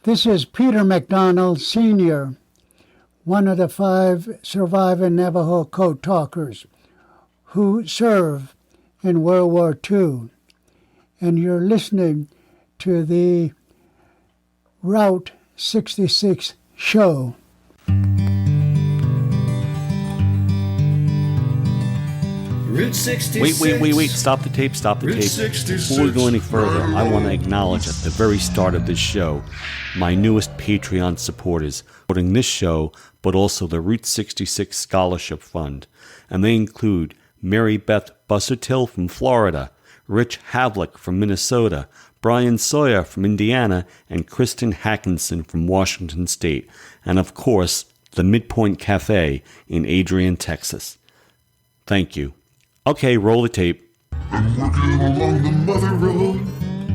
This is Peter MacDonald, Sr., one of the 5 surviving Navajo Code talkers who served in World War II. And you're listening to the Route 66 show. Route 66. Wait. Stop the tape. Before we go any further, I want to acknowledge at the very start of this show my newest Patreon supporters supporting this show, but also the Route 66 Scholarship Fund. And they include Mary Beth Bussertill from Florida, Rich Havlick from Minnesota, Brian Sawyer from Indiana, and Kristen Hackinson from Washington State. And of course, the Midpoint Cafe in Adrian, Texas. Thank you. Okay, roll the tape. I'm walking along the mother road.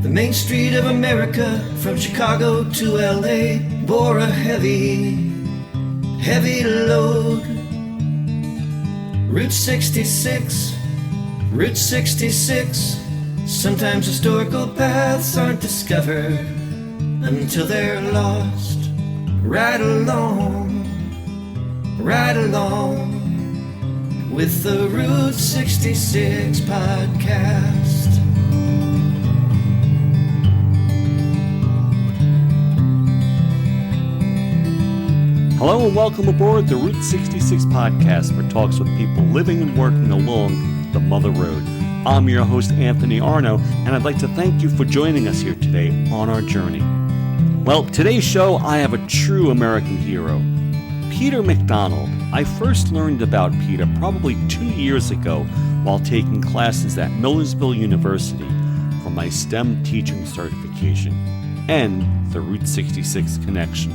The main street of America, from Chicago to LA, bore a heavy load. Route 66, Route 66. Sometimes historical paths aren't discovered until they're lost. Ride along with the Route 66 podcast. Hello and welcome aboard the Route 66 podcast, where talks with people living and working along the Mother Road. I'm your host, Anthony Arno, and I'd like to thank you for joining us here today on our journey. Well, today's show, I have a true American hero, Peter MacDonald. I first learned about Peter probably 2 years ago while taking classes at Millersville University for my STEM teaching certification and the Route 66 connection.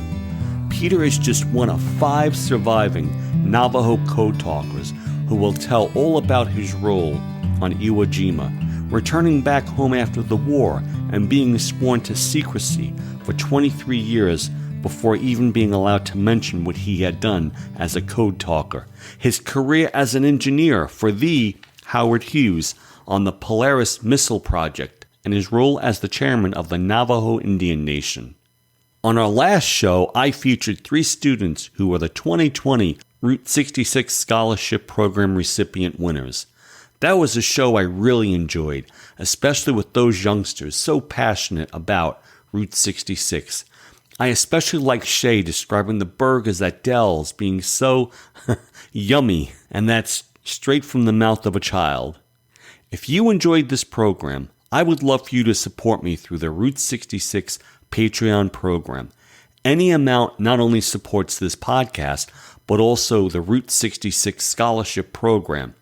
Peter is just one of 5 surviving Navajo Code talkers who will tell all about his role on Iwo Jima, returning back home after the war and being sworn to secrecy for 23 years before even being allowed to mention what he had done as a code talker, his career as an engineer for the Howard Hughes on the Polaris Missile Project, and his role as the chairman of the Navajo Indian Nation. On our last show, I featured 3 students who were the 2020 Route 66 Scholarship Program recipient winners. That was a show I really enjoyed, especially with those youngsters so passionate about Route 66. I especially like Shay describing the burgers at Dell's being so yummy, and that's straight from the mouth of a child. If you enjoyed this program, I would love for you to support me through the Route 66 Patreon program. Any amount not only supports this podcast, but also the Route 66 Scholarship Program.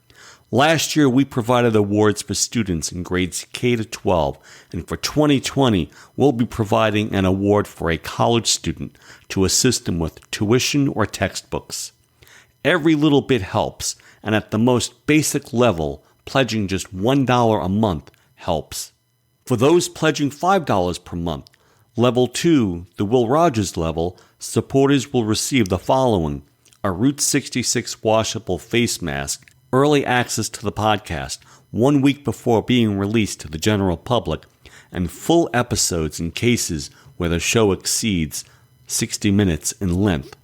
Last year, we provided awards for students in grades K to 12, and for 2020, we'll be providing an award for a college student to assist them with tuition or textbooks. Every little bit helps, and at the most basic level, pledging just $1 a month helps. For those pledging $5 per month, Level 2, the Will Rogers level, supporters will receive the following: a Route 66 washable face mask, early access to the podcast 1 week before being released to the general public, and full episodes in cases where the show exceeds 60 minutes in length.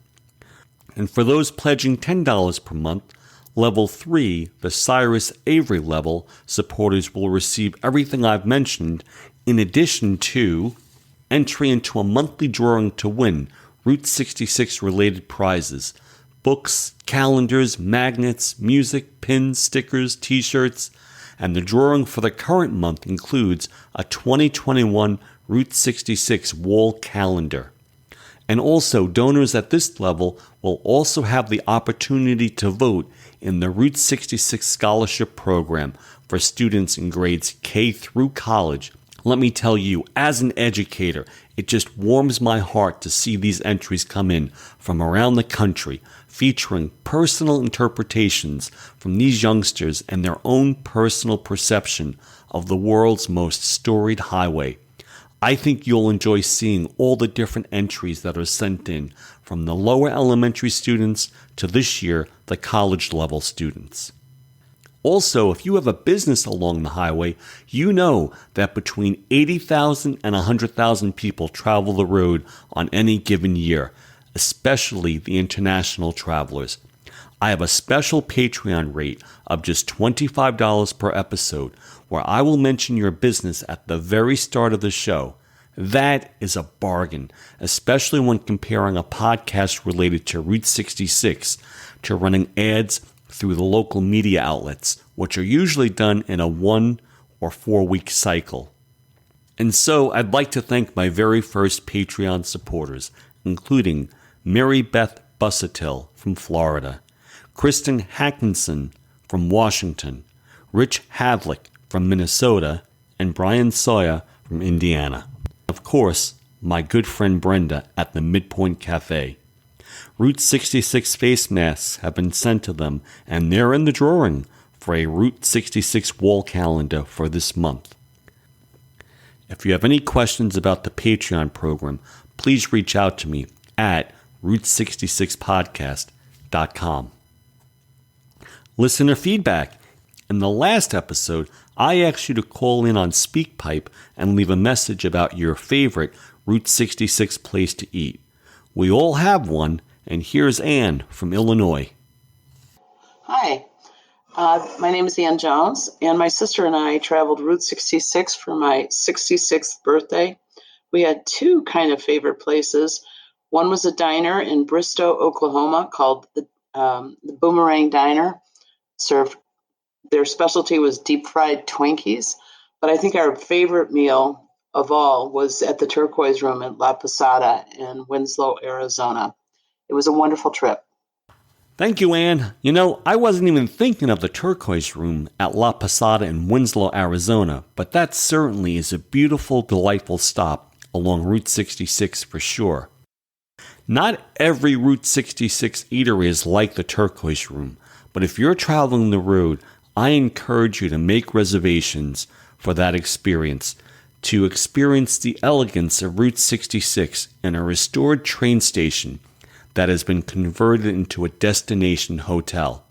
And for those pledging $10 per month, Level 3, the Cyrus Avery level, supporters will receive everything I've mentioned, in addition to entry into a monthly drawing to win Route 66 related prizes: books, calendars, magnets, music, pins, stickers, t-shirts, and the drawing for the current month includes a 2021 Route 66 wall calendar. And also, donors at this level will also have the opportunity to vote in the Route 66 Scholarship Program for students in grades K through college. Let me tell you, as an educator, it just warms my heart to see these entries come in from around the country, featuring personal interpretations from these youngsters and their own personal perception of the world's most storied highway. I think you'll enjoy seeing all the different entries that are sent in, from the lower elementary students to this year, the college level students. Also, if you have a business along the highway, you know that between 80,000 and 100,000 people travel the road on any given year, especially the international travelers. I have a special Patreon rate of just $25 per episode where I will mention your business at the very start of the show. That is a bargain, especially when comparing a podcast related to Route 66 to running ads through the local media outlets, which are usually done in a 1 or 4 week cycle. And so I'd like to thank my very first Patreon supporters, including Mary Beth Busatill from Florida, Kristen Hackinson from Washington, Rich Havlick from Minnesota, and Brian Sawyer from Indiana. Of course, my good friend Brenda at the Midpoint Cafe. Route 66 face masks have been sent to them, and they're in the drawing for a Route 66 wall calendar for this month. If you have any questions about the Patreon program, please reach out to me at route66podcast.com. Listener feedback. In the last episode, I asked you to call in on SpeakPipe and leave a message about your favorite Route 66 place to eat. We all have one, and here's Ann from Illinois. Hi, my name is Ann Jones, and my sister and I traveled Route 66 for my 66th birthday. We had two kind of favorite places. One was a diner in Bristow, Oklahoma called the Boomerang Diner. Their specialty was deep fried Twinkies, but I think our favorite meal of all was at the Turquoise Room at La Posada in Winslow, Arizona. It was a wonderful trip. Thank you, Ann. You know, I wasn't even thinking of the Turquoise Room at La Posada in Winslow, Arizona, but that certainly is a beautiful, delightful stop along Route 66 for sure. Not every Route 66 eatery is like the Turquoise Room, but if you're traveling the road, I encourage you to make reservations for that experience, to experience the elegance of Route 66 in a restored train station that has been converted into a destination hotel.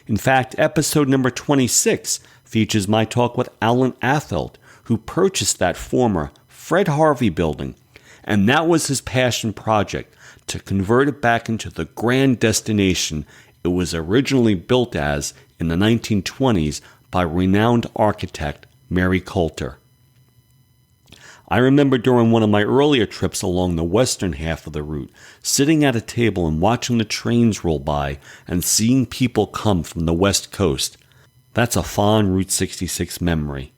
In fact, episode number 26 features my talk with Alan Atheld, who purchased that former Fred Harvey building, and that was his passion project, to convert it back into the grand destination it was originally built as in the 1920s by renowned architect Mary Coulter. I remember during one of my earlier trips along the western half of the route, sitting at a table and watching the trains roll by and seeing people come from the west coast. That's a fond Route 66 memory.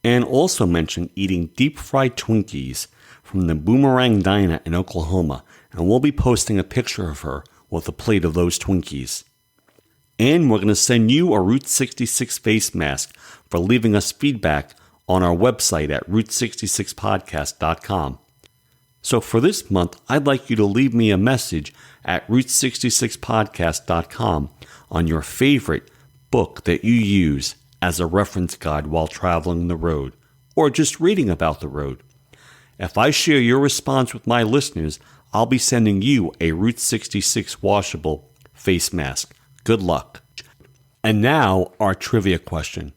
Ann also mentioned eating deep-fried Twinkies from the Boomerang Diner in Oklahoma, and we'll be posting a picture of her with a plate of those Twinkies. And we're going to send you a Route 66 face mask for leaving us feedback on our website at route66podcast.com. So for this month, I'd like you to leave me a message at route66podcast.com on your favorite book that you use as a reference guide while traveling the road, or just reading about the road. If I share your response with my listeners, I'll be sending you a Route 66 washable face mask. Good luck. And now, our trivia question.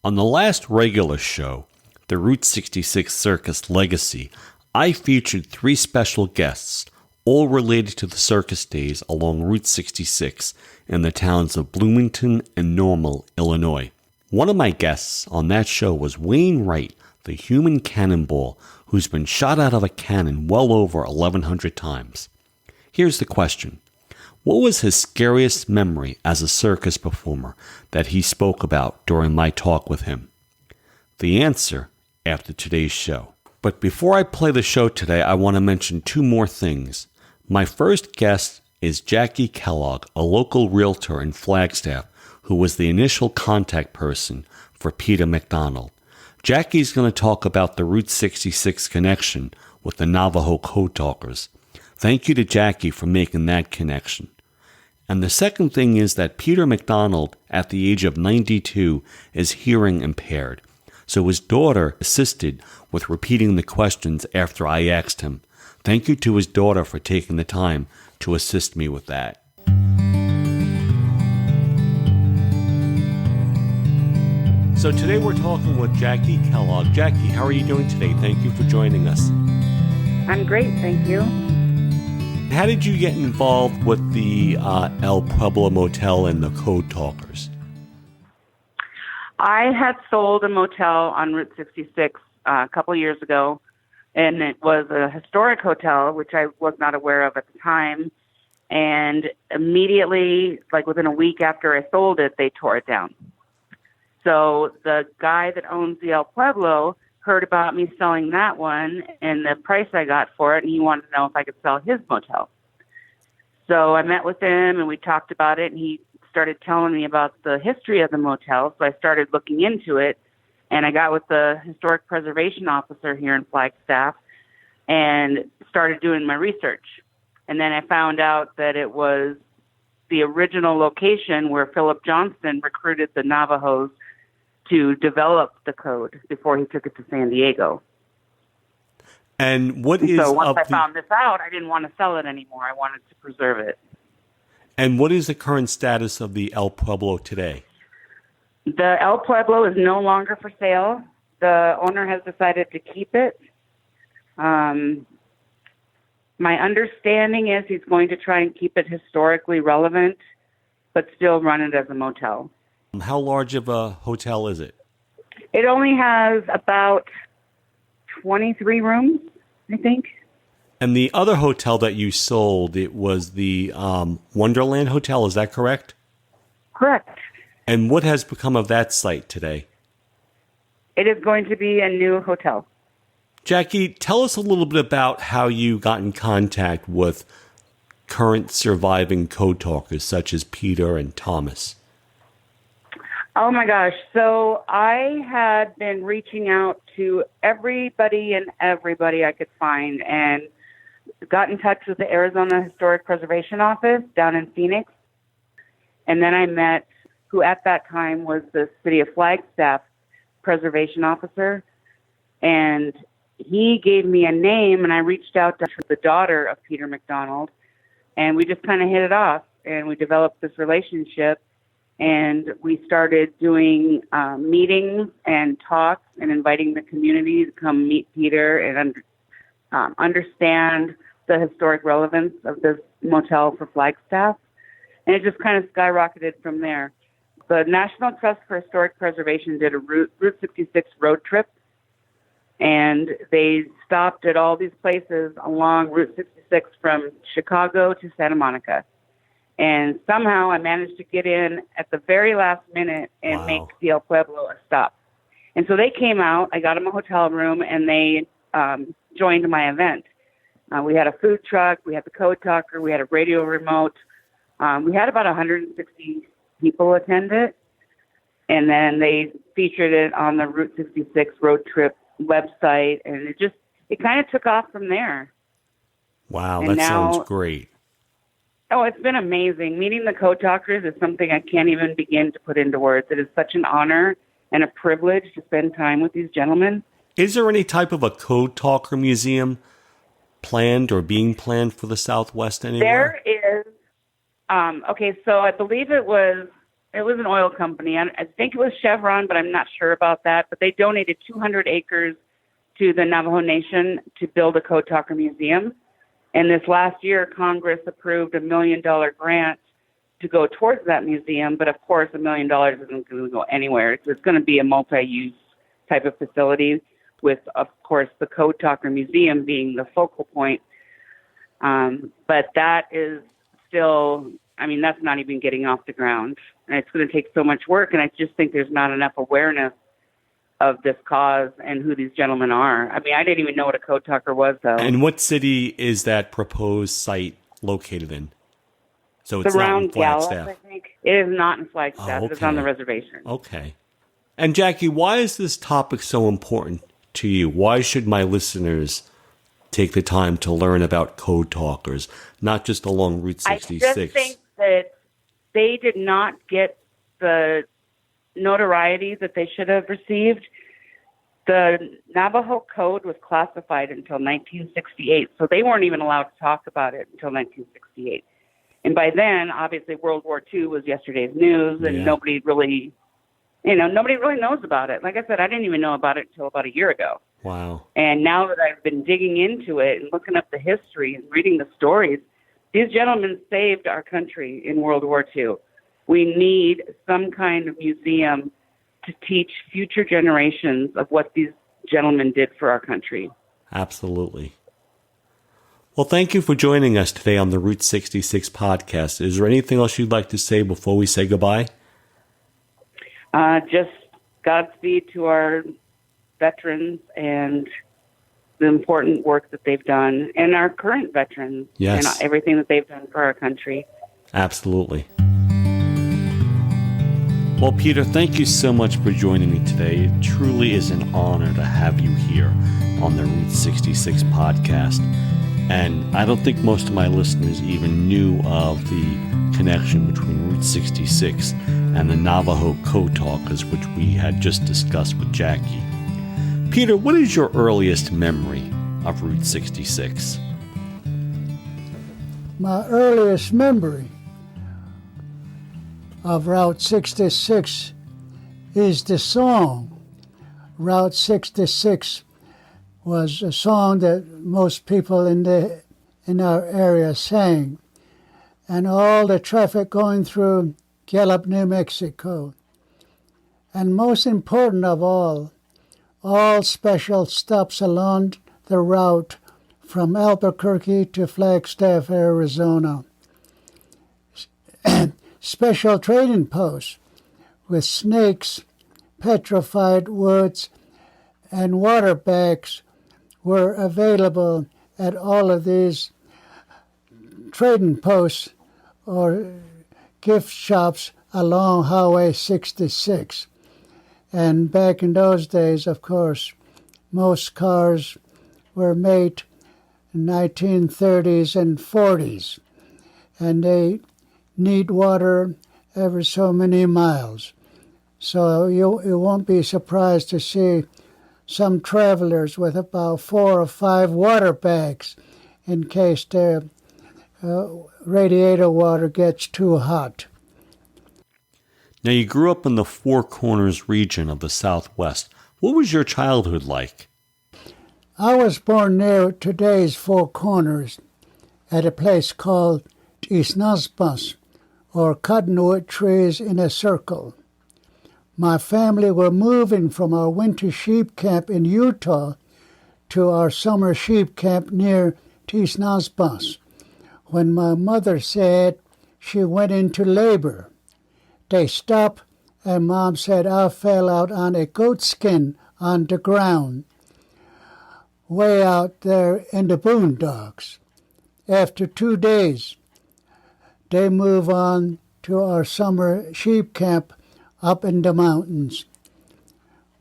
On the last regular show, the Route 66 Circus Legacy, I featured 3 special guests, all related to the circus days along Route 66 in the towns of Bloomington and Normal, Illinois. One of my guests on that show was Wayne Wright, the human cannonball who's been shot out of a cannon well over 1,100 times. Here's the question. What was his scariest memory as a circus performer that he spoke about during my talk with him? The answer after today's show. But before I play the show today, I want to mention 2 more things. My first guest is Jacque Kellogg, a local realtor in Flagstaff, who was the initial contact person for Peter MacDonald. Jackie's going to talk about the Route 66 connection with the Navajo Code talkers. Thank you to Jacque for making that connection. And the second thing is that Peter MacDonald, at the age of 92, is hearing impaired. So his daughter assisted with repeating the questions after I asked him. Thank you to his daughter for taking the time to assist me with that. So today we're talking with Jacque Kellogg. Jacque, how are you doing today? Thank you for joining us. I'm great, thank you. How did you get involved with the El Pueblo Motel and the Code Talkers? I had sold a motel on Route 66 a couple of years ago, and it was a historic hotel, which I was not aware of at the time. And immediately, like within a week after I sold it, they tore it down. So the guy that owns the El Pueblo heard about me selling that one and the price I got for it, and he wanted to know if I could sell his motel. So I met with him, and we talked about it, and he started telling me about the history of the motel. So I started looking into it, and I got with the historic preservation officer here in Flagstaff and started doing my research. And then I found out that it was the original location where Philip Johnston recruited the Navajos to develop the code before he took it to San Diego. And what is so once I found this out, I didn't want to sell it anymore. I wanted to preserve it. And what is the current status of the El Pueblo today? The El Pueblo is no longer for sale. The owner has decided to keep it. My understanding is he's going to try and keep it historically relevant, but still run it as a motel. How large of a hotel is it? It only has about 23 rooms, I think. And the other hotel that you sold, it was the Wonderland Hotel, is that correct? Correct. And what has become of that site today? It is going to be a new hotel. Jacque, tell us a little bit about how you got in contact with current surviving code talkers such as Peter and Thomas. Oh my gosh. So I had been reaching out to everybody and everybody I could find and got in touch with the Arizona Historic Preservation Office down in Phoenix. And then I met who at that time was the City of Flagstaff preservation officer. And he gave me a name, and I reached out to the daughter of Peter MacDonald, and we just kind of hit it off, and we developed this relationship, and we started doing meetings and talks and inviting the community to come meet Peter and understand the historic relevance of this motel for Flagstaff, and it just kind of skyrocketed from there. The National Trust for Historic Preservation did a Route 66 road trip, and they stopped at all these places along Route 66 from Chicago to Santa Monica. And somehow I managed to get in at the very last minute and make the El Pueblo a stop. And so they came out, I got them a hotel room, and they joined my event. We had a food truck, we had the code talker, we had a radio remote. We had about 160 people attend it. And then they featured it on the Route 66 road trip website, and it kind of took off from there. Wow, and that now, sounds great. Oh, it's been amazing. Meeting the code talkers is something I can't even begin to put into words. It is such an honor and a privilege to spend time with these gentlemen. Is there any type of a code talker museum planned or being planned for the Southwest anywhere? There is. Okay, so I believe it was an oil company. I think it was Chevron, but I'm not sure about that. But they donated 200 acres to the Navajo Nation to build a Code Talker Museum. And this last year, Congress approved a $1 million grant to go towards that museum. But of course, $1 million isn't going to go anywhere. It's going to be a multi-use type of facility with, of course, the Code Talker Museum being the focal point. But that is still, that's not even getting off the ground. And it's going to take so much work. And I just think there's not enough awareness of this cause and who these gentlemen are. I didn't even know what a code talker was, though. And what city is that proposed site located in? So it's around not in Flagstaff. Dallas, I think. It is not in Flagstaff. Oh, okay. It is on the reservation. Okay. And Jacque, why is this topic so important to you? Why should my listeners take the time to learn about code talkers, not just along Route 66? I just think that they did not get the notoriety that they should have received. The Navajo Code was classified until 1968, so they weren't even allowed to talk about it until 1968. And by then, obviously, World War II was yesterday's news, and nobody really nobody really knows about it. Like I said, I didn't even know about it until about a year ago. Wow. And now that I've been digging into it and looking up the history and reading the stories, these gentlemen saved our country in World War II. We need some kind of museum to teach future generations of what these gentlemen did for our country. Absolutely. Well, thank you for joining us today on the Route 66 podcast. Is there anything else you'd like to say before we say goodbye? Just Godspeed to our veterans and the important work that they've done, and our current veterans, yes, and everything that they've done for our country. Absolutely. Well, Peter, thank you so much for joining me today. It truly is an honor to have you here on the Route 66 podcast. And I don't think most of my listeners even knew of the connection between Route 66 and the Navajo Code Talkers, which we had just discussed with Jacque. Peter, what is your earliest memory of Route 66? My earliest memory of Route 66 is the song. Route 66 was a song that most people in our area sang, and all the traffic going through Gallup, New Mexico. And most important of all special stops along the route from Albuquerque to Flagstaff, Arizona. Special trading posts with snakes, petrified woods, and water bags were available at all of these trading posts or gift shops along Highway 66. And back in those days, of course, most cars were made in 1930s and 40s, and they need water every so many miles. So you won't be surprised to see some travelers with about 4 or 5 water bags in case their radiator water gets too hot. Now, you grew up in the Four Corners region of the Southwest. What was your childhood like? I was born near today's Four Corners at a place called Tisnaspas, or Cottonwood Trees in a Circle. My family were moving from our winter sheep camp in Utah to our summer sheep camp near Tisnaspas when my mother said she went into labor. They stopped, and Mom said I fell out on a goat skin on the ground, way out there in the boondocks. After 2 days, they move on to our summer sheep camp up in the mountains.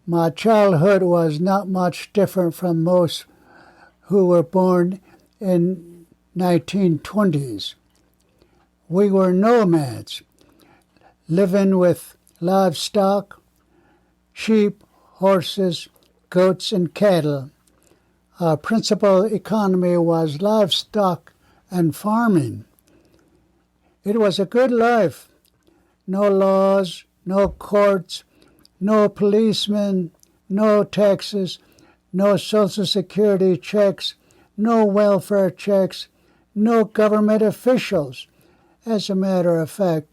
My childhood was not much different from most who were born in 1920s. We were nomads, living with livestock, sheep, horses, goats, and cattle. Our principal economy was livestock and farming. It was a good life. No laws, no courts, no policemen, no taxes, no Social Security checks, no welfare checks, no government officials. As a matter of fact,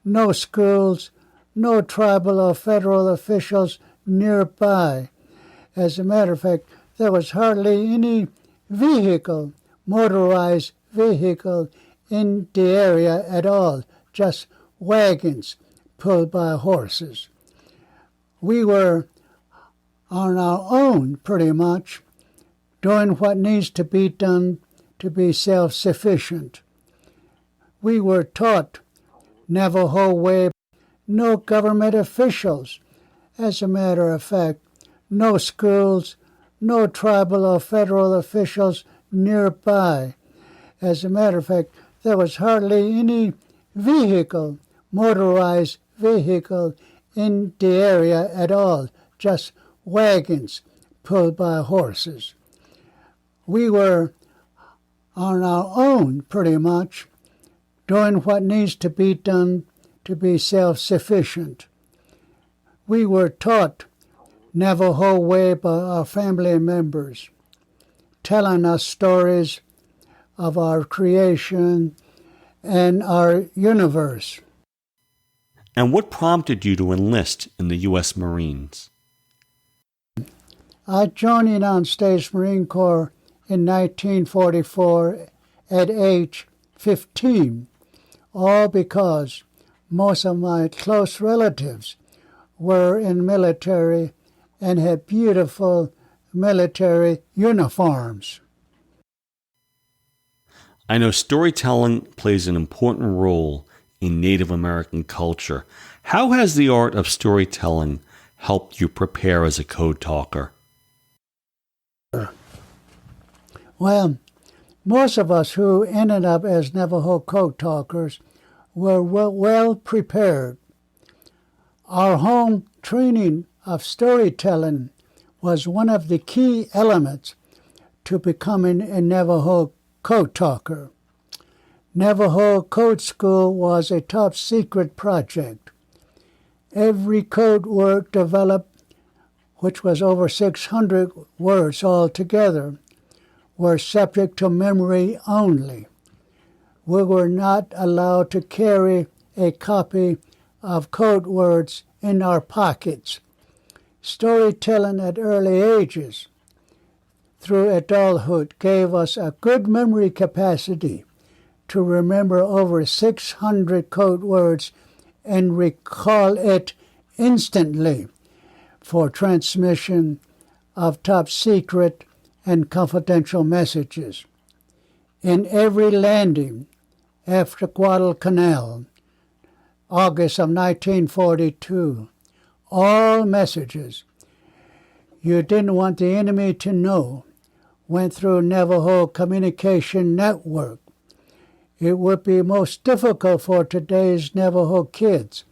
no schools, no tribal or federal officials nearby. As a matter of fact, there was hardly any motorized vehicle in the area at all, just wagons pulled by horses. We were on our own, pretty much, doing what needs to be done to be self-sufficient. We were taught Navajo way, no government officials. As a matter of fact, no schools, no tribal or federal officials nearby. As a matter of fact, there was hardly any motorized vehicle in the area at all, just wagons pulled by horses. We were on our own, pretty much, doing what needs to be done to be self-sufficient. We were taught Navajo way by our family members, telling us stories of our creation and our universe. And what prompted you to enlist in the U.S. Marines? I joined the United States Marine Corps in 1944 at age 15, all because most of my close relatives were in military and had beautiful military uniforms. I know storytelling plays an important role in Native American culture. How has the art of storytelling helped you prepare as a code talker? Well, most of us who ended up as Navajo Code talkers were well prepared. Our home training of storytelling was one of the key elements to becoming a Navajo Code talker. Navajo Code School was a top secret project. Every code word developed, which was over 600 words altogether, were subject to memory only. We were not allowed to carry a copy of code words in our pockets. Storytelling at early ages through adulthood gave us a good memory capacity to remember over 600 code words and recall it instantly for transmission of top secret and confidential messages. In every landing after Guadalcanal, August of 1942, all messages you didn't want the enemy to know went through Navajo Communication Network. It would be most difficult for today's Navajo kids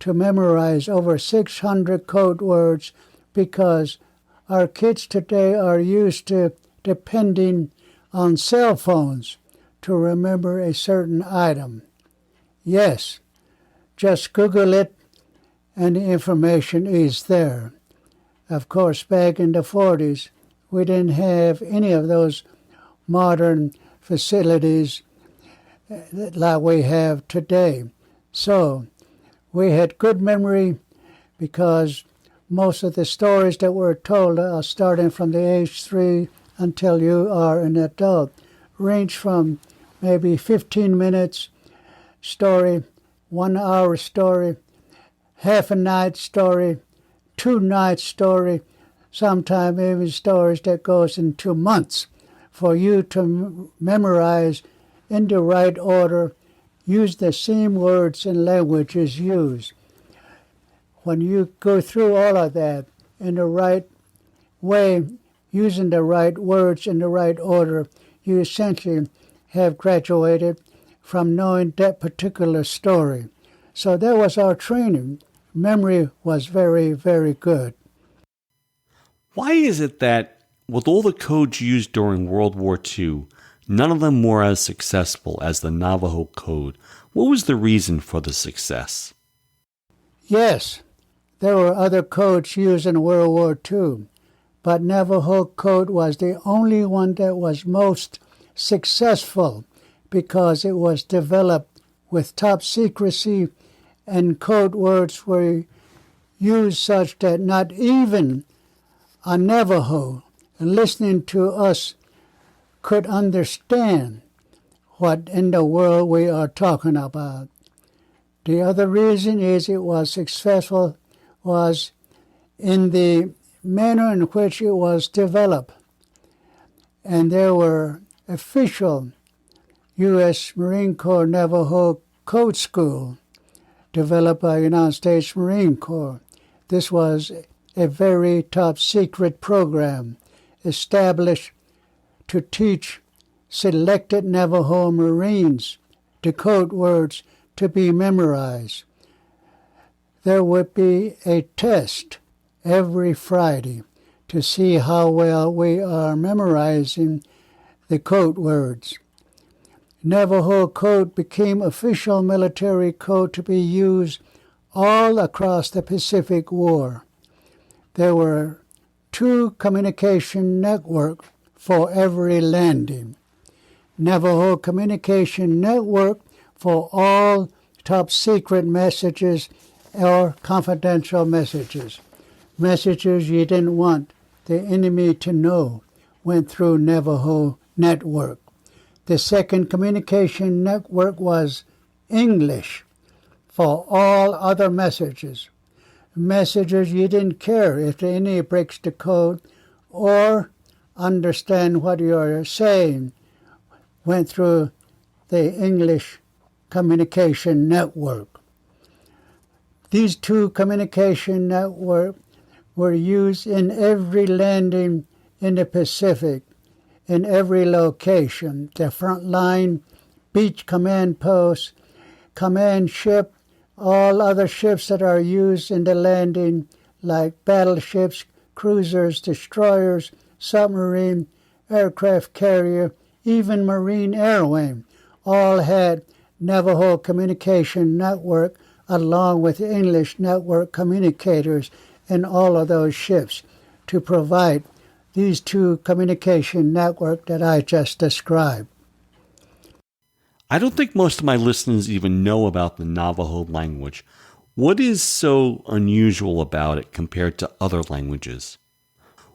to memorize over 600 code words because our kids today are used to depending on cell phones to remember a certain item. Yes, just Google it and the information is there. Of course, back in the 40s, we didn't have any of those modern facilities like we have today. So we had good memory because most of the stories that were told starting from the age 3 until you are an adult range from maybe 15 minutes story, 1 hour story, half a night story, 2 night story, sometimes even stories that goes into months for you to memorize in the right order, use the same words and languages used. When you go through all of that in the right way, using the right words in the right order, you essentially have graduated from knowing that particular story. So that was our training. Memory was very, very good. Why is it that, with all the codes used during World War II, none of them were as successful as the Navajo Code? What was the reason for the success? Yes, there were other codes used in World War II, but Navajo Code was the only one that was most successful because it was developed with top secrecy and code words were used such that not even a Navajo listening to us could understand what in the world we are talking about. The other reason is it was successful was in the manner in which it was developed. And there were official U.S. Marine Corps Navajo Code School developed by the United States Marine Corps. This was a very top secret program established to teach selected Navajo Marines the code words to be memorized. There would be a test every Friday to see how well we are memorizing the code words. Navajo Code became official military code to be used all across the Pacific War. There were 2 communication networks for every landing. Navajo Communication Network for all top secret messages or confidential messages. Messages you didn't want the enemy to know went through Navajo Network. The second communication network was English for all other messages. Messages you didn't care if the enemy breaks the code or understand what you're saying went through the English communication network. These 2 communication networks were used in every landing in the Pacific, in every location. The front line, beach command posts, command ship, all other ships that are used in the landing, like battleships, cruisers, destroyers, submarine, aircraft carrier, even Marine Air Wing, all had Navajo Communication Network along with English network communicators in all of those ships to provide these 2 communication networks that I just described. I don't think most of my listeners even know about the Navajo language. What is so unusual about it compared to other languages?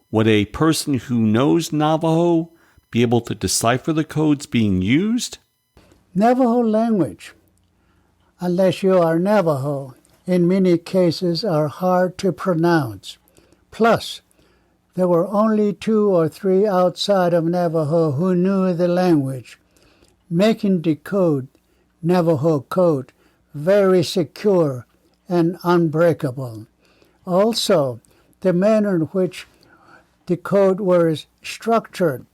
Would a person who knows Navajo be able to decipher the codes being used? Navajo language, unless you are Navajo, in many cases are hard to pronounce. Plus, there were only 2 or 3 outside of Navajo who knew the language, making the code, Navajo Code, very secure and unbreakable. Also, the manner in which the code was structured,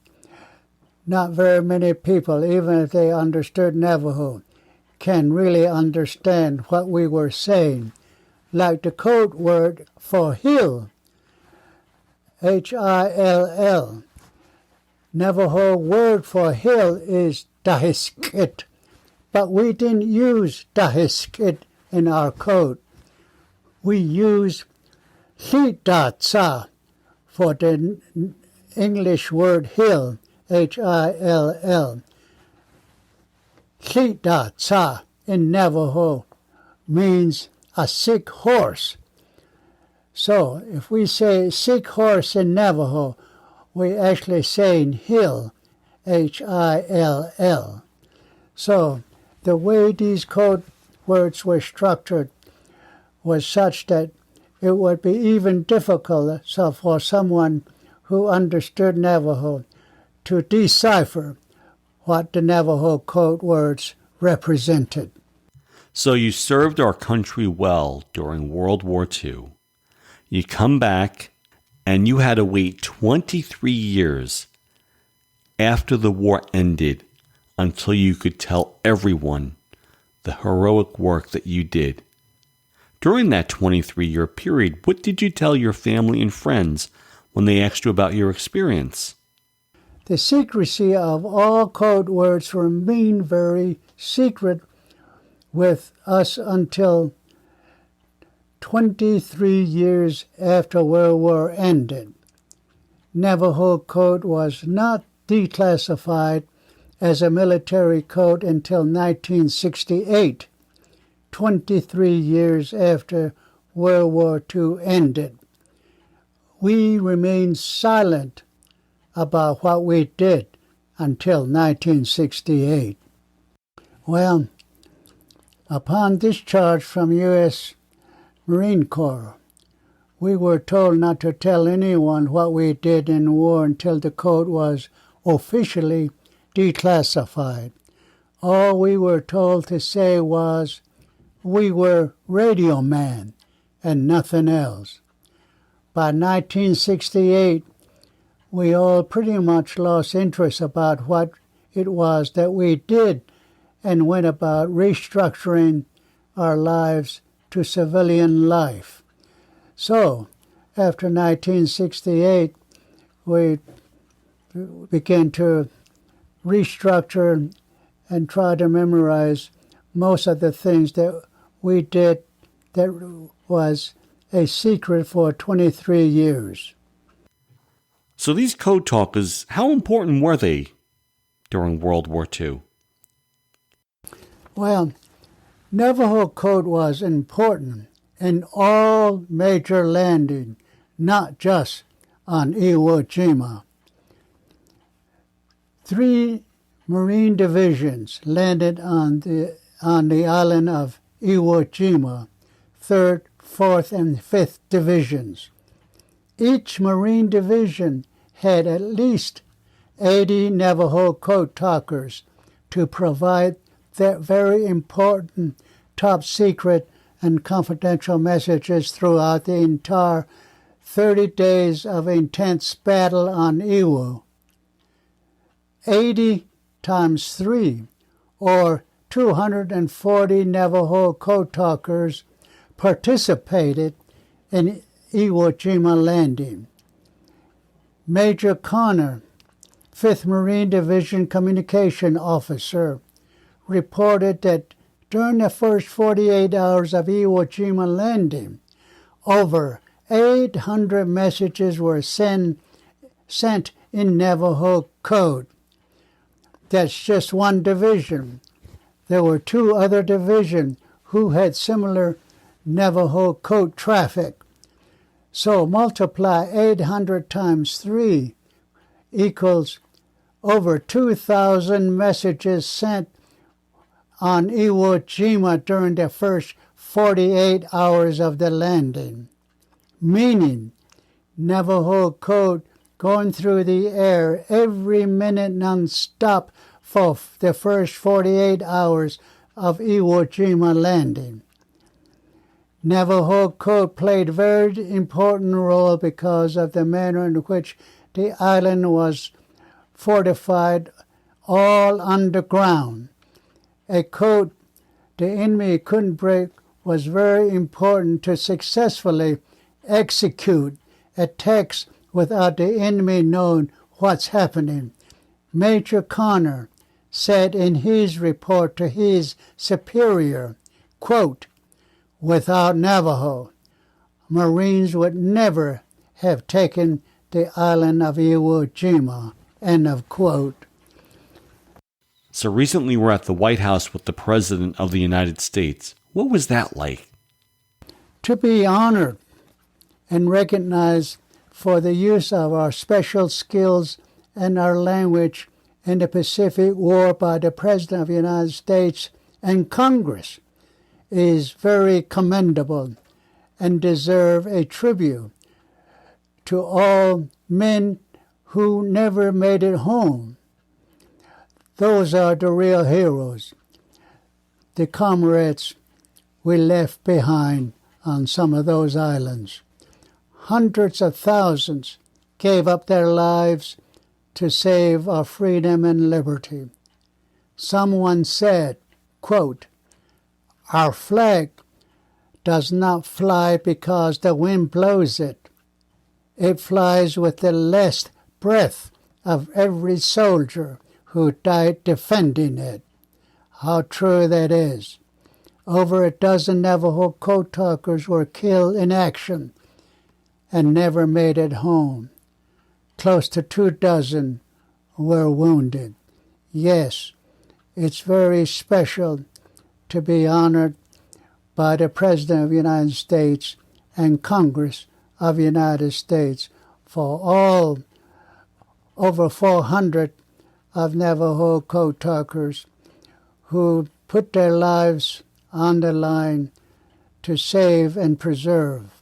not very many people, even if they understood Navajo, can really understand what we were saying. Like the code word for hill, Hill. Navajo word for hill is dahiskit, but we didn't use dahiskit in our code. We used hidatsa for the English word hill, Hill. Hidatsa in Navajo means a sick horse. So if we say sick horse in Navajo, we actually saying hill, Hill. So the way these code words were structured was such that it would be even difficult for someone who understood Navajo to decipher what the Navajo code words represented. So you served our country well during World War II. You come back and you had to wait 23 years after the war ended until you could tell everyone the heroic work that you did. During that 23-year period, what did you tell your family and friends when they asked you about your experience? The secrecy of all code words remained very secret with us until 23 years after World War ended. Navajo Code was not declassified as a military code until 1968, 23 years after World War II ended. We remained silent about what we did until 1968. Well, upon discharge from U.S. Marine Corps, we were told not to tell anyone what we did in war until the code was officially declassified. All we were told to say was we were radio man and nothing else. By 1968, we all pretty much lost interest about what it was that we did and went about restructuring our lives to civilian life. So, after 1968, we began to restructure and try to memorize most of the things that we did that was a secret for 23 years. So these code talkers, how important were they during World War II? Well, Navajo Code was important in all major landing, not just on Iwo Jima. 3 Marine divisions landed on the island of Iwo Jima, 3rd, 4th, and 5th divisions. Each Marine division had at least 80 Navajo Code talkers to provide that very important top secret and confidential messages throughout the entire 30 days of intense battle on Iwo. 80 times 3, or 240 Navajo Code talkers participated in Iwo Jima landing. Major Connor, 5th Marine Division Communication Officer, reported that during the first 48 hours of Iwo Jima landing, over 800 messages were sent in Navajo Code. That's just one division. There were 2 other divisions who had similar Navajo Code traffic. So multiply 800 times 3 equals over 2,000 messages sent on Iwo Jima during the first 48 hours of the landing. Meaning, Navajo Code going through the air every minute non-stop for the first 48 hours of Iwo Jima landing. Navajo Code played a very important role because of the manner in which the island was fortified all underground. A code the enemy couldn't break was very important to successfully execute attacks without the enemy knowing what's happening. Major Connor said in his report to his superior, quote, "Without Navajo, Marines would never have taken the island of Iwo Jima," end of quote. So recently we're at the White House with the President of the United States. What was that like? To be honored and recognized for the use of our special skills and our language in the Pacific War by the President of the United States and Congress is very commendable and deserve a tribute to all men who never made it home. Those are the real heroes, the comrades we left behind on some of those islands. Hundreds of thousands gave up their lives to save our freedom and liberty. Someone said, quote, "Our flag does not fly because the wind blows it. It flies with the last breath of every soldier who died defending it." How true that is. Over a dozen Navajo Code talkers were killed in action and never made it home. Close to 24 were wounded. Yes, it's very special to be honored by the President of the United States and Congress of the United States for all over 400 of Navajo Code talkers who put their lives on the line to save and preserve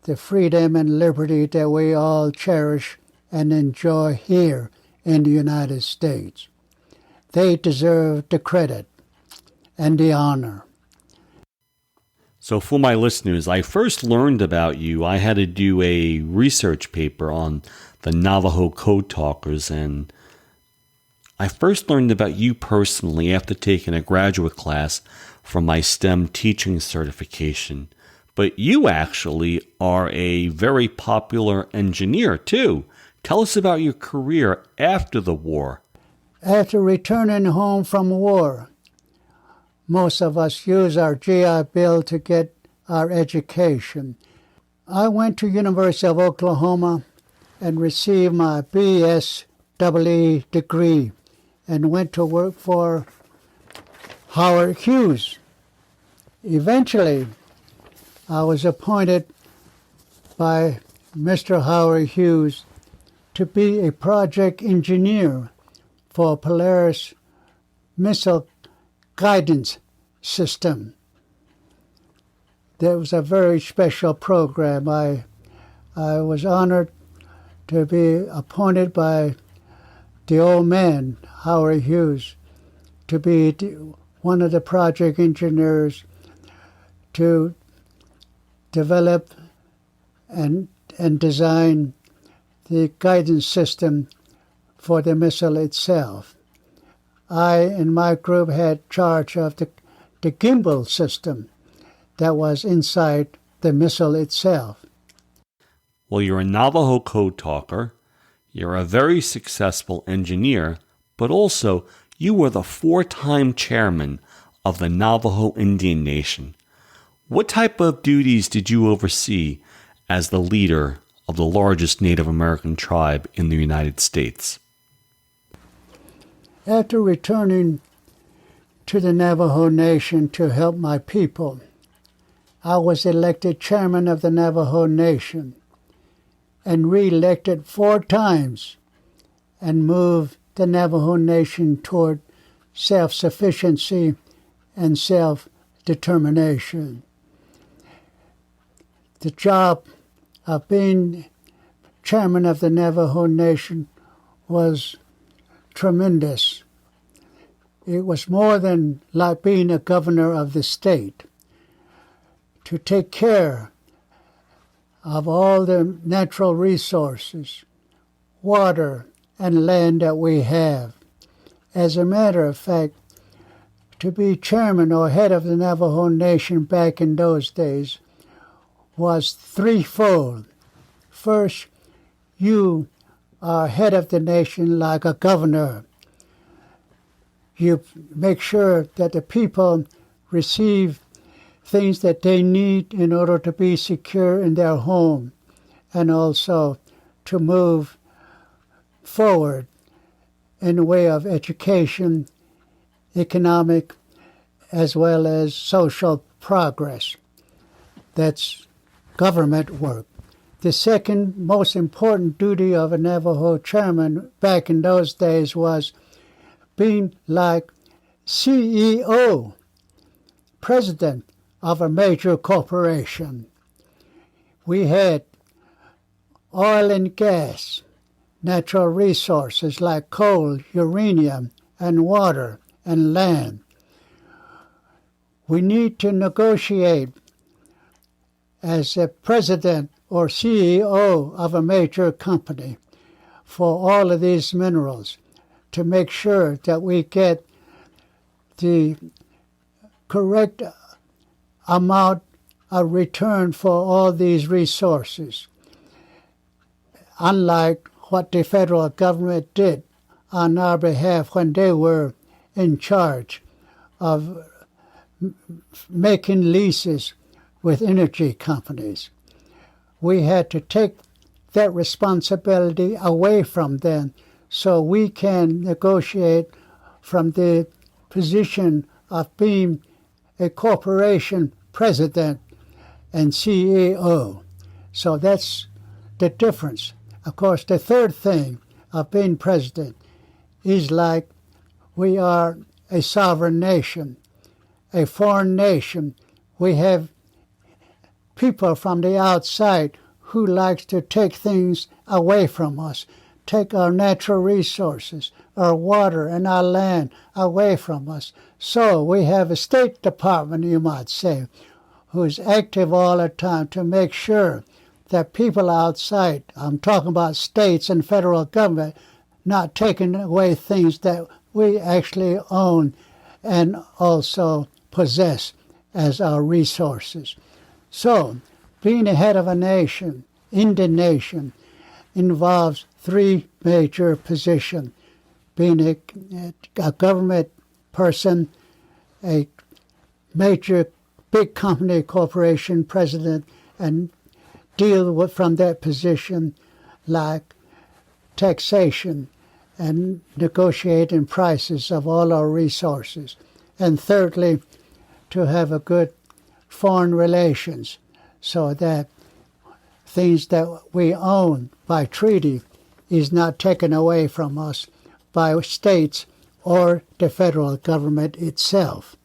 the freedom and liberty that we all cherish and enjoy here in the United States. They deserve the credit and the honor. So for my listeners, I first learned about you. I had to do a research paper on the Navajo Code talkers, and I first learned about you personally after taking a graduate class from my STEM teaching certification. But you actually are a very popular engineer, too. Tell us about your career after the war. After returning home from war, most of us use our GI Bill to get our education. I went to University of Oklahoma and received my BSEE degree and went to work for Howard Hughes. Eventually, I was appointed by Mr. Howard Hughes to be a project engineer for Polaris Missile Guidance System. That was a very special program. I was honored to be appointed by the old man, Howard Hughes, to be one of the project engineers to develop and design the guidance system for the missile itself. I and my group had charge of the gimbal system that was inside the missile itself. Well, you're a Navajo Code talker, you're a very successful engineer, but also you were the 4-time chairman of the Navajo Indian Nation. What type of duties did you oversee as the leader of the largest Native American tribe in the United States? After returning to the Navajo Nation to help my people, I was elected chairman of the Navajo Nation and re-elected 4 times and moved the Navajo Nation toward self-sufficiency and self-determination. The job of being chairman of the Navajo Nation was tremendous. It was more than like being a governor of the state. To take care of all the natural resources, water, and land that we have. As a matter of fact, to be chairman or head of the Navajo Nation back in those days was threefold. First, you are head of the nation like a governor. You make sure that the people receive things that they need in order to be secure in their home and also to move forward in the way of education, economic, as well as social progress. That's government work. The second most important duty of a Navajo chairman back in those days was being like CEO, president of a major corporation. We had oil and gas, natural resources like coal, uranium, and water, and land. We need to negotiate as a president or CEO of a major company for all of these minerals to make sure that we get the correct amount of return for all these resources. Unlike what the federal government did on our behalf when they were in charge of making leases with energy companies. We had to take that responsibility away from them so we can negotiate from the position of being a corporation president and CEO. So that's the difference. Of course, the third thing of being president is like we are a sovereign nation, a foreign nation. We have people from the outside who likes to take things away from us, take our natural resources, our water and our land away from us. So we have a State Department, you might say, who is active all the time to make sure that people outside, I'm talking about states and federal government, not taking away things that we actually own and also possess as our resources. So, being the head of a nation, Indian nation, involves 3 major positions: being a government person, a major big company, corporation president, and deal with from that position like taxation and negotiating prices of all our resources. And thirdly, to have a good foreign relations so that things that we own by treaty is not taken away from us by states or the federal government itself.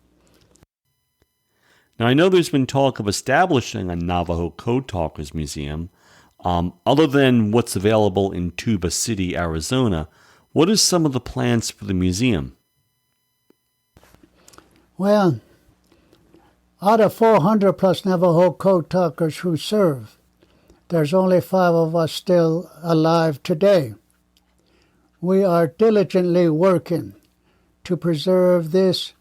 Now, I know there's been talk of establishing a Navajo Code Talkers Museum. Other than what's available in Tuba City, Arizona, what are some of the plans for the museum? Well, out of 400 plus Navajo Code Talkers who serve, there's only 5 of us still alive today. We are diligently working to preserve this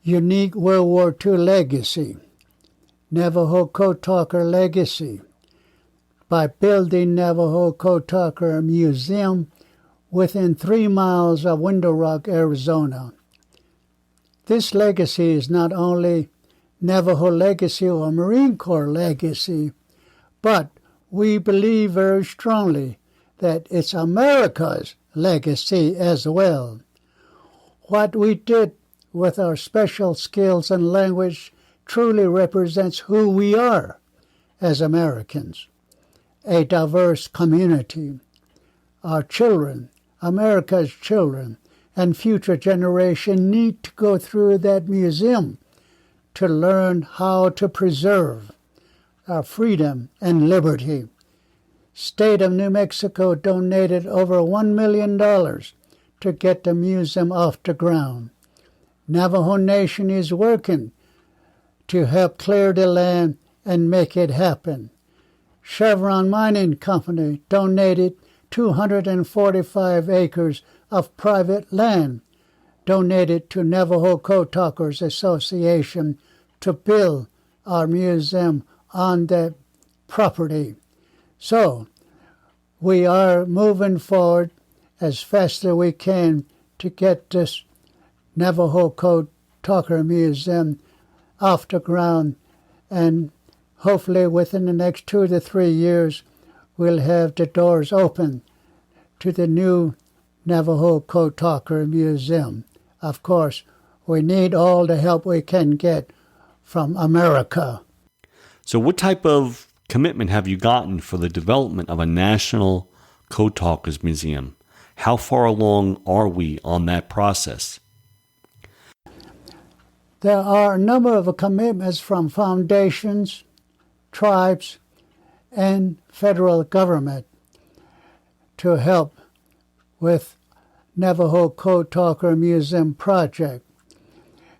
unique World War II legacy, Navajo Code Talker legacy, by building Navajo Code Talker Museum within 3 miles of Window Rock, Arizona. This legacy is not only Navajo legacy or Marine Corps legacy, but we believe very strongly that it's America's legacy as well. What we did with our special skills and language truly represents who we are as Americans, a diverse community. Our children, America's children, and future generation need to go through that museum to learn how to preserve our freedom and liberty. State of New Mexico donated over $1 million to get the museum off the ground. Navajo Nation is working to help clear the land and make it happen. Chevron Mining Company donated 245 acres of private land donated to Navajo Code Talkers Association to build our museum on that property. So we are moving forward as fast as we can to get this Navajo Code Talker Museum off the ground, and hopefully within the next 2 to 3 years we'll have the doors open to the new Navajo Code Talker Museum. Of course, we need all the help we can get from America. So what type of commitment have you gotten for the development of a National Code Talkers Museum? How far along are we on that process? There are a number of commitments from foundations, tribes, and federal government to help with Navajo Code Talker Museum project.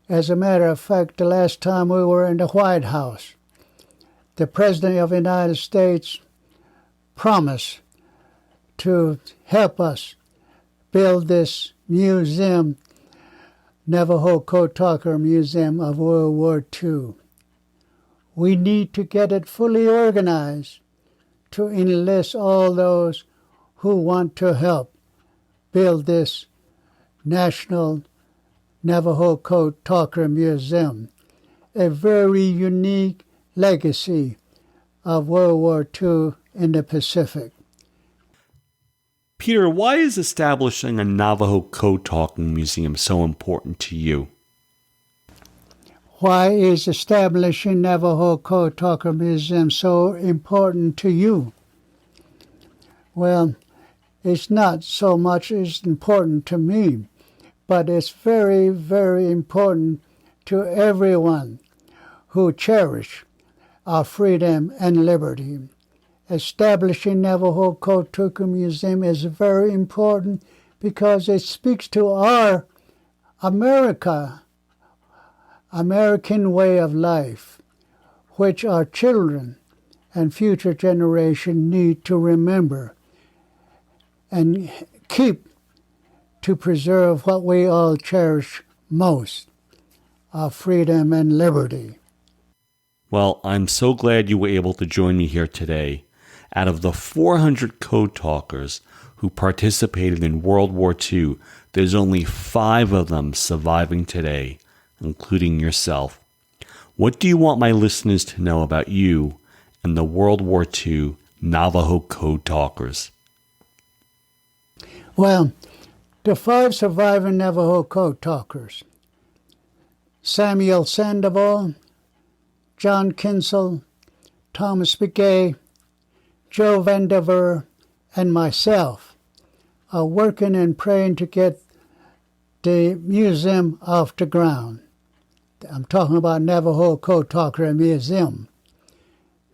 As a matter of fact, the last time we were in the White House, the President of the United States promised to help us build this museum, Navajo Code Talker Museum of World War II. We need to get it fully organized to enlist all those who want to help build this National Navajo Code Talker Museum, a very unique legacy of World War II in the Pacific. Peter, why is establishing a Navajo Code Talking Museum so important to you? Why is establishing Navajo Code Talker Museum so important to you? Well, it's not so much as important to me, but it's very, very important to everyone who cherish our freedom and liberty. Establishing Navajo Code Talker Museum is very important because it speaks to our American way of life, which our children and future generation need to remember and keep to preserve what we all cherish most, our freedom and liberty. Well, I'm so glad you were able to join me here today. Out of the 400 code talkers who participated in World War II, there's only 5 of them surviving today, including yourself. what do you want my listeners to know about you and the World War II Navajo Code talkers? Well, the 5 surviving Navajo Code talkers: Samuel Sandoval, John Kinsel, Thomas Begay, Joe Vandiver, and myself are working and praying to get the museum off the ground. I'm talking about Navajo Code Talker Museum.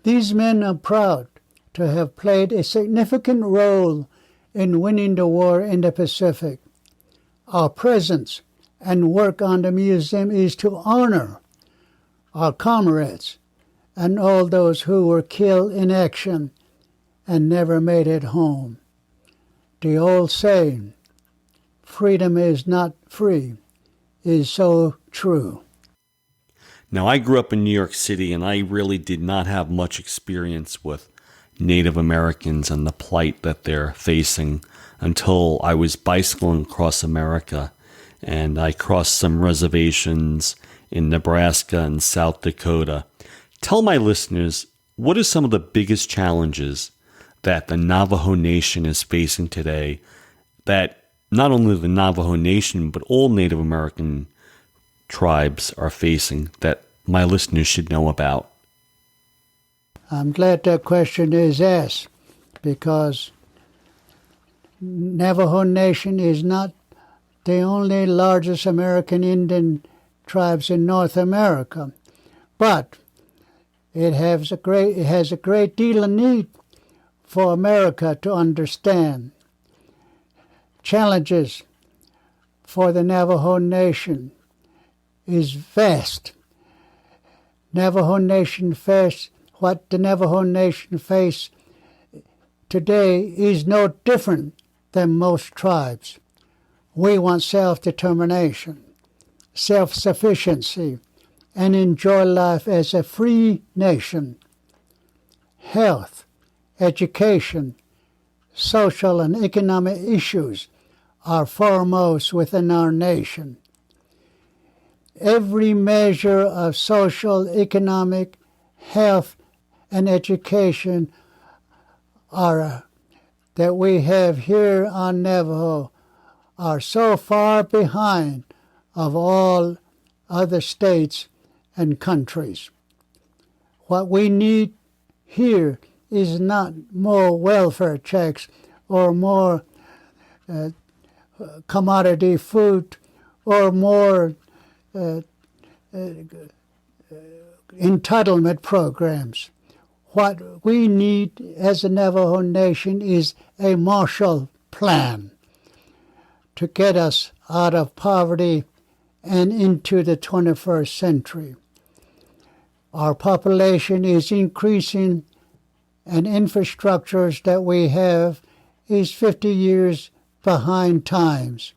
These men are proud to have played a significant role in winning the war in the Pacific. Our presence and work on the museum is to honor our comrades and all those who were killed in action and never made it home. The old saying, "Freedom is not free," is so true. Now, I grew up in New York City, and I really did not have much experience with Native Americans and the plight that they're facing until I was bicycling across America, and I crossed some reservations in Nebraska and South Dakota. Tell my listeners, what are some of the biggest challenges that the Navajo Nation is facing today, that not only the Navajo Nation, but all Native American tribes are facing, that my listeners should know about? I'm glad that question is asked, because Navajo Nation is not the only largest American Indian tribes in North America, but it has a great deal of need for America to understand. Challenges for the Navajo Nation is vast. What the Navajo Nation face today is no different than most tribes. We want self-determination, self-sufficiency, and enjoy life as a free nation. Health, education, social and economic issues are foremost within our nation. Every measure of social, economic, health, and education that we have here on Navajo are so far behind of all other states and countries. What we need here is not more welfare checks or more commodity food or more entitlement programs. What we need as a Navajo Nation is a Marshall Plan to get us out of poverty and into the 21st century. Our population is increasing, and infrastructures that we have is 50 years behind times.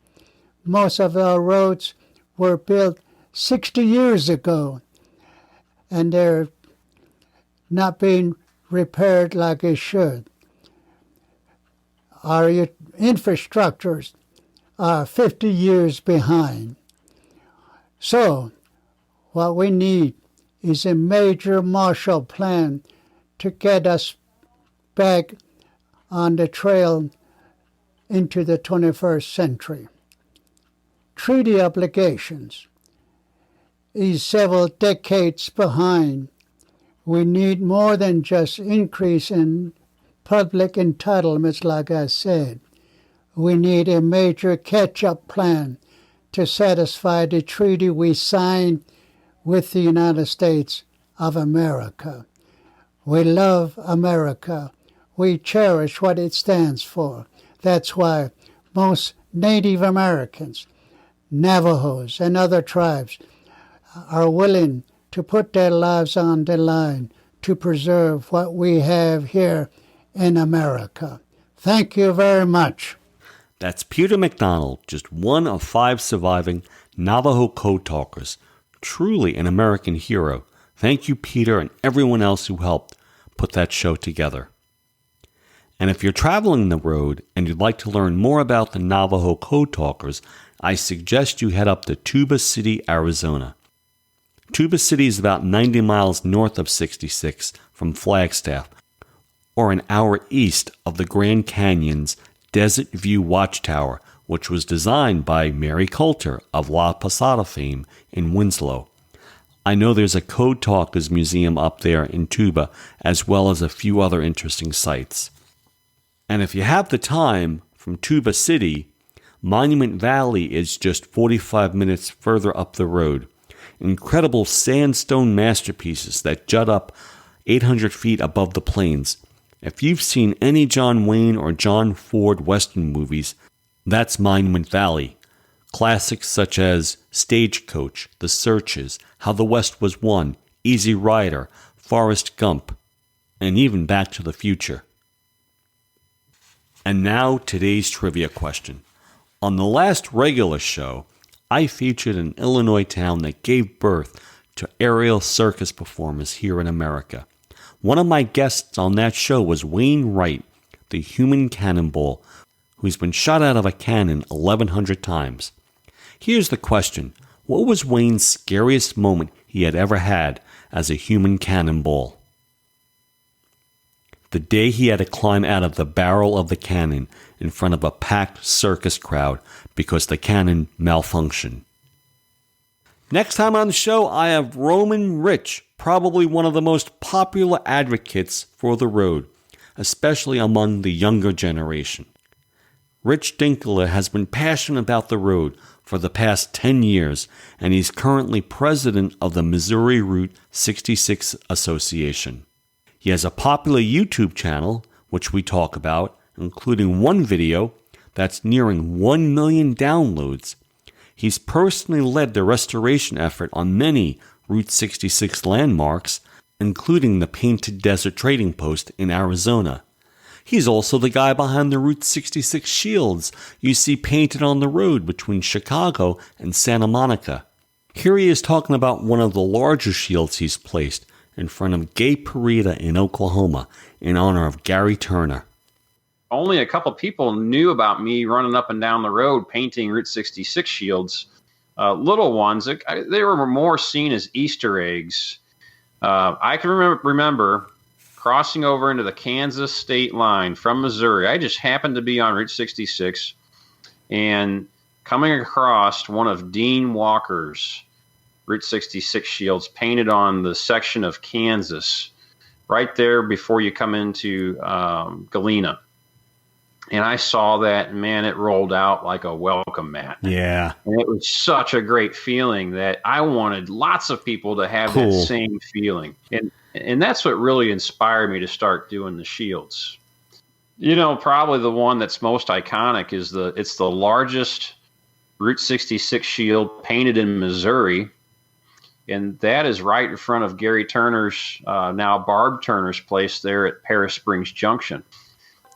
Most of our roads were built 60 years ago, and they're not being repaired like it should. Our infrastructures are 50 years behind. So, what we need is a major Marshall Plan to get us back on the trail into the 21st century. Treaty obligations is several decades behind. We need more than just increase in public entitlements, like I said. We need a major catch-up plan to satisfy the treaty we signed with the United States of America. We love America. We cherish what it stands for. That's why most Native Americans, Navajos, and other tribes are willing to put their lives on the line to preserve what we have here in America. Thank you very much. That's Peter MacDonald, just one of 5 surviving Navajo Code talkers. Truly an American hero. Thank you, Peter, and everyone else who helped put that show together. And if you're traveling the road and you'd like to learn more about the Navajo Code talkers, I suggest you head up to Tuba City, Arizona. Tuba City is about 90 miles north of 66 from Flagstaff, or an hour east of the Grand Canyon's Desert View Watchtower, which was designed by Mary Coulter of La Posada fame in Winslow. I know there's a Code Talkers Museum up there in Tuba, as well as a few other interesting sites. And if you have the time, from Tuba City, Monument Valley is just 45 minutes further up the road. Incredible sandstone masterpieces that jut up 800 feet above the plains. If you've seen any John Wayne or John Ford Western movies, that's Monument Valley. Classics such as Stagecoach, The Searchers, How the West Was Won, Easy Rider, Forrest Gump, and even Back to the Future. And now today's trivia question. On the last regular show, I featured an Illinois town that gave birth to aerial circus performers here in America. One of my guests on that show was Wayne Wright, the human cannonball, who's been shot out of a cannon 1,100 times. Here's the question. What was Wayne's scariest moment he had ever had as a human cannonball? The day he had to climb out of the barrel of the cannon in front of a packed circus crowd because the cannon malfunctioned. Next time on the show, I have Roman Rich, probably one of the most popular advocates for the road, especially among the younger generation. Rich Dinkler has been passionate about the road for the past 10 years, and he's currently president of the Missouri Route 66 Association. He has a popular YouTube channel, which we talk about, including one video that's nearing 1 million downloads. He's personally led the restoration effort on many Route 66 landmarks, including the Painted Desert Trading Post in Arizona. He's also the guy behind the Route 66 shields you see painted on the road between Chicago and Santa Monica. Here he is talking about one of the larger shields he's placed in front of Gay Parada in Oklahoma in honor of Gary Turner. Only a couple people knew about me running up and down the road painting Route 66 shields. Little ones, they were more seen as Easter eggs. I can remember crossing over into the Kansas state line from Missouri. I just happened to be on Route 66 and coming across one of Dean Walker's Route 66 shields painted on the section of Kansas right there before you come into Galena. And I saw that, and man, it rolled out like a welcome mat. Yeah. And it was such a great feeling that I wanted lots of people to have that same feeling. And that's what really inspired me to start doing the shields. You know, probably the one that's most iconic is it's the largest Route 66 shield painted in Missouri. And that is right in front of Gary Turner's, now Barb Turner's place there at Paris Springs Junction.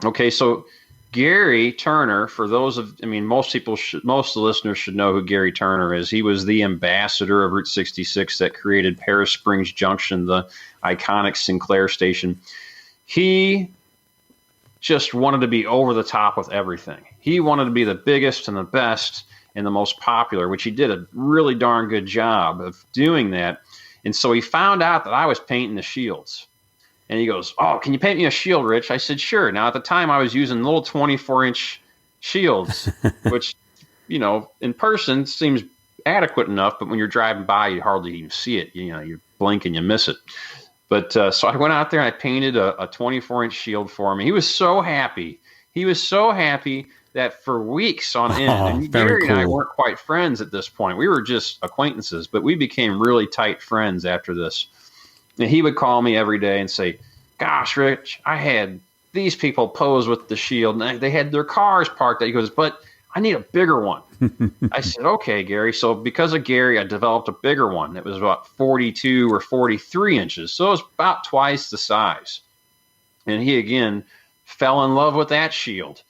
Okay, so Gary Turner, for those of, most of the listeners should know who Gary Turner is. He was the ambassador of Route 66 that created Paris Springs Junction, the iconic Sinclair station. He just wanted to be over the top with everything. He wanted to be the biggest and the best and the most popular, which he did a really darn good job of doing that. And so he found out that I was painting the shields. And he goes, "Oh, can you paint me a shield, Rich?" I said, "Sure." Now, at the time, I was using little 24-inch shields, which, in person seems adequate enough. But when you're driving by, you hardly even see it. You blink and you miss it. But so I went out there and I painted a 24-inch shield for him. He was so happy. He was so happy that for weeks on end, and Gary and I weren't quite friends at this point. We were just acquaintances, but we became really tight friends after this. And he would call me every day and say, "Gosh, Rich, I had these people pose with the shield, and they had their cars parked there." He goes, "But I need a bigger one." I said, "Okay, Gary." So because of Gary, I developed a bigger one that was about 42 or 43 inches. So it was about twice the size. And he, again, fell in love with that shield.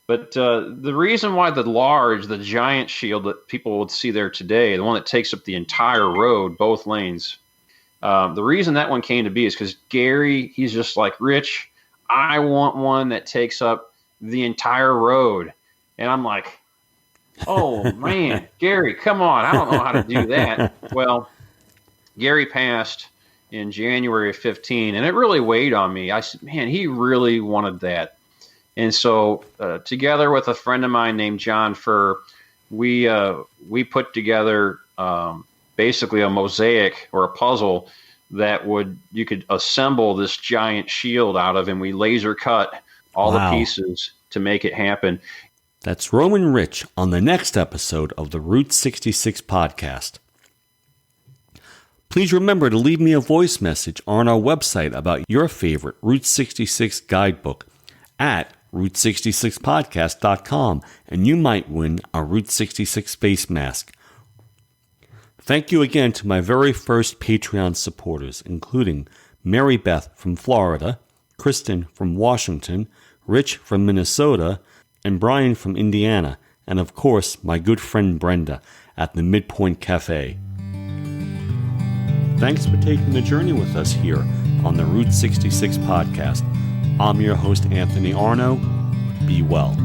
But the reason why the giant shield that people would see there today, the one that takes up the entire road, both lanes, the reason that one came to be is because Gary, he's just like, "Rich, I want one that takes up the entire road." And I'm like, Oh, man, Gary, come on. I don't know how to do that. Well, Gary passed in January of 15, and it really weighed on me. I said, man, he really wanted that. And so together with a friend of mine named John Furr, we put together basically a mosaic or a puzzle that you could assemble this giant shield out of, and we laser cut all the pieces to make it happen. That's Roman Rich on the next episode of the Route 66 podcast. Please remember to leave me a voice message on our website about your favorite Route 66 guidebook at Route66podcast.com, and you might win a Route 66 face mask. Thank you again to my very first Patreon supporters, including Mary Beth from Florida, Kristen from Washington, Rich from Minnesota, and Brian from Indiana, and of course, my good friend Brenda at the Midpoint Cafe. Thanks for taking the journey with us here on the Route 66 podcast. I'm your host, Anthony Arno. Be well.